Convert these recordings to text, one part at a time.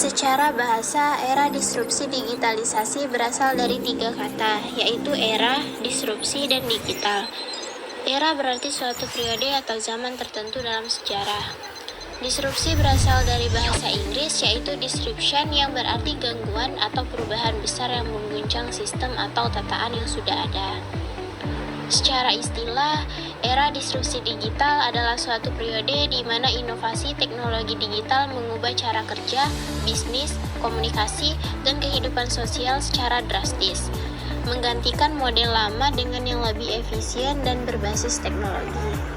Secara bahasa, era disrupsi digitalisasi berasal dari 3 kata, yaitu era, disrupsi, dan digital. Era berarti suatu periode atau zaman tertentu dalam sejarah. Disrupsi berasal dari bahasa Inggris, yaitu disruption, yang berarti gangguan atau perubahan besar yang mengguncang sistem atau tataan yang sudah ada. Secara istilah, era disrupsi digital adalah suatu periode di mana inovasi teknologi digital mengubah cara kerja, bisnis, komunikasi, dan kehidupan sosial secara drastis, menggantikan model lama dengan yang lebih efisien dan berbasis teknologi.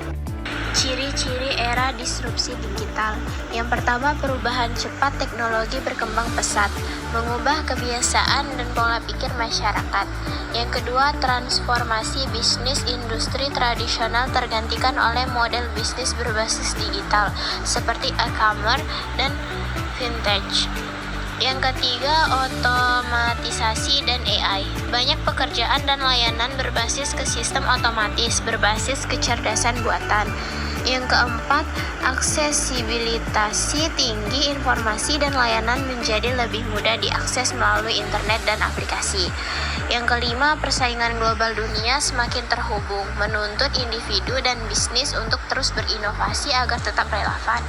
Ciri-ciri era disrupsi digital. Yang pertama, perubahan cepat, teknologi berkembang pesat, mengubah kebiasaan dan pola pikir masyarakat. Yang kedua, transformasi bisnis industri tradisional tergantikan oleh model bisnis berbasis digital, seperti e-commerce dan vintage. Yang ketiga, otomatisasi dan AI. Banyak pekerjaan dan layanan berbasis ke sistem otomatis, berbasis kecerdasan buatan. Yang keempat, aksesibilitas tinggi, informasi dan layanan menjadi lebih mudah diakses melalui internet dan aplikasi. Yang kelima, persaingan global dunia semakin terhubung, menuntut individu dan bisnis untuk terus berinovasi agar tetap relevan.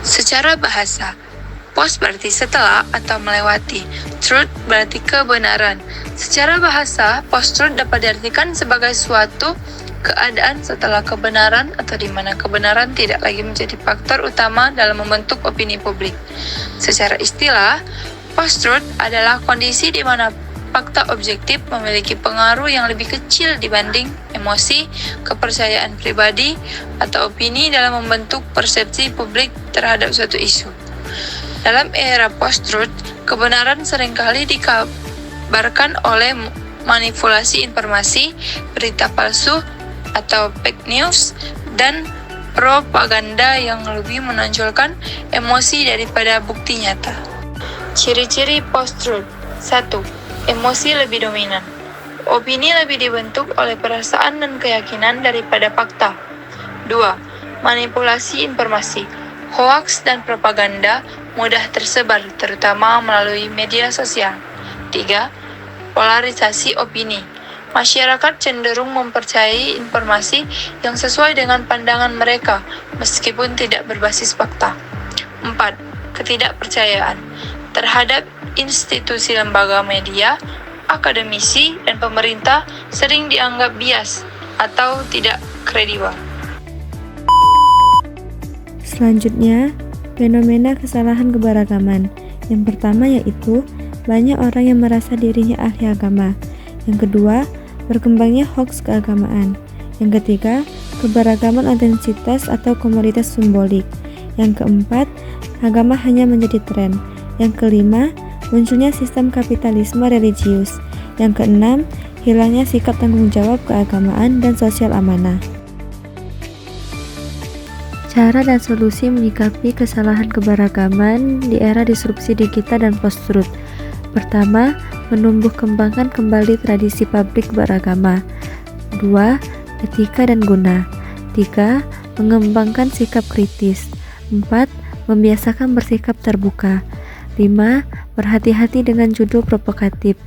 Secara bahasa, post berarti setelah atau melewati, truth berarti kebenaran. Secara bahasa, post-truth dapat diartikan sebagai suatu keadaan setelah kebenaran atau di mana kebenaran tidak lagi menjadi faktor utama dalam membentuk opini publik. Secara istilah, post-truth adalah kondisi di mana fakta objektif memiliki pengaruh yang lebih kecil dibanding emosi, kepercayaan pribadi, atau opini dalam membentuk persepsi publik terhadap suatu isu. Dalam era post-truth, kebenaran seringkali dikabarkan oleh manipulasi informasi, berita palsu, atau fake news, dan propaganda yang lebih menonjolkan emosi daripada bukti nyata. Ciri-ciri post-truth. 1. Emosi lebih dominan. Opini lebih dibentuk oleh perasaan dan keyakinan daripada fakta. 2. Manipulasi informasi. Hoaks dan propaganda mudah tersebar, terutama melalui media sosial. 3. Polarisasi opini. Masyarakat cenderung mempercayai informasi yang sesuai dengan pandangan mereka, meskipun tidak berbasis fakta. 4. Ketidakpercayaan terhadap institusi lembaga media, akademisi, dan pemerintah sering dianggap bias atau tidak kredibel. Selanjutnya, fenomena kesalahan keberagaman. Yang pertama yaitu banyak orang yang merasa dirinya ahli agama. Yang kedua, berkembangnya hoaks keagamaan. Yang ketiga, keberagaman intensitas atau komoditas simbolik. Yang keempat, agama hanya menjadi tren. Yang kelima, munculnya sistem kapitalisme religius. Yang keenam, hilangnya sikap tanggung jawab keagamaan dan sosial amanah. Cara dan solusi menyikapi kesalahan keberagaman di era disrupsi digital dan post-truth. Pertama, menumbuh kembangkan kembali tradisi pabrik beragama. 2. Etika dan guna. 3. Mengembangkan sikap kritis. 4. Membiasakan bersikap terbuka. 5. Berhati-hati dengan judul provokatif.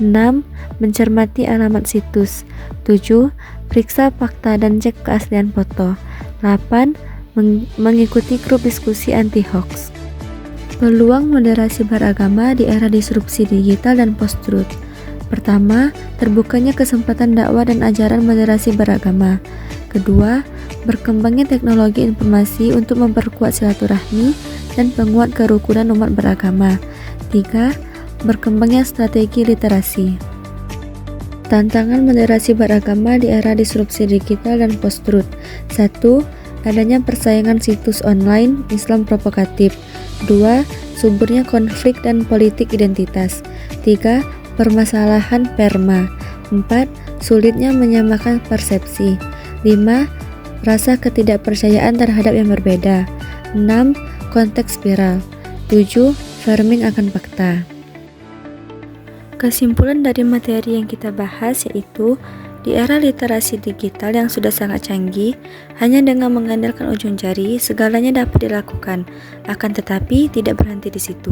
6. Mencermati alamat situs. 7. Periksa fakta dan cek keaslian foto. 8. Mengikuti grup diskusi anti-hoax. Peluang moderasi beragama di era disrupsi digital dan post-truth. Pertama, terbukanya kesempatan dakwah dan ajaran moderasi beragama. Kedua, berkembangnya teknologi informasi untuk memperkuat silaturahmi dan penguat kerukunan umat beragama. 3. Berkembangnya strategi literasi. Tantangan moderasi beragama di era disrupsi digital dan post-truth. 1. Adanya persaingan situs online Islam provokatif. 2. Suburnya konflik dan politik identitas. 3. Permasalahan perma. 4. Sulitnya menyamakan persepsi. 5. Rasa ketidakpercayaan terhadap yang berbeda. 6. Konteks viral. 7. Framing akan fakta. Kesimpulan dari materi yang kita bahas yaitu Di era literasi digital yang sudah sangat canggih, hanya dengan mengandalkan ujung jari, segalanya dapat dilakukan. Akan tetapi, tidak berhenti di situ.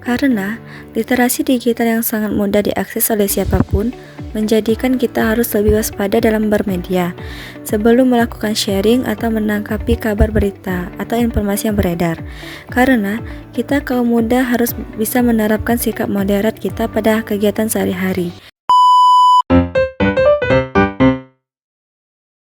Karena literasi digital yang sangat mudah diakses oleh siapapun, menjadikan kita harus lebih waspada dalam bermedia sebelum melakukan sharing atau menangkapi kabar berita atau informasi yang beredar. Karena kita kaum muda harus bisa menerapkan sikap moderat kita pada kegiatan sehari-hari.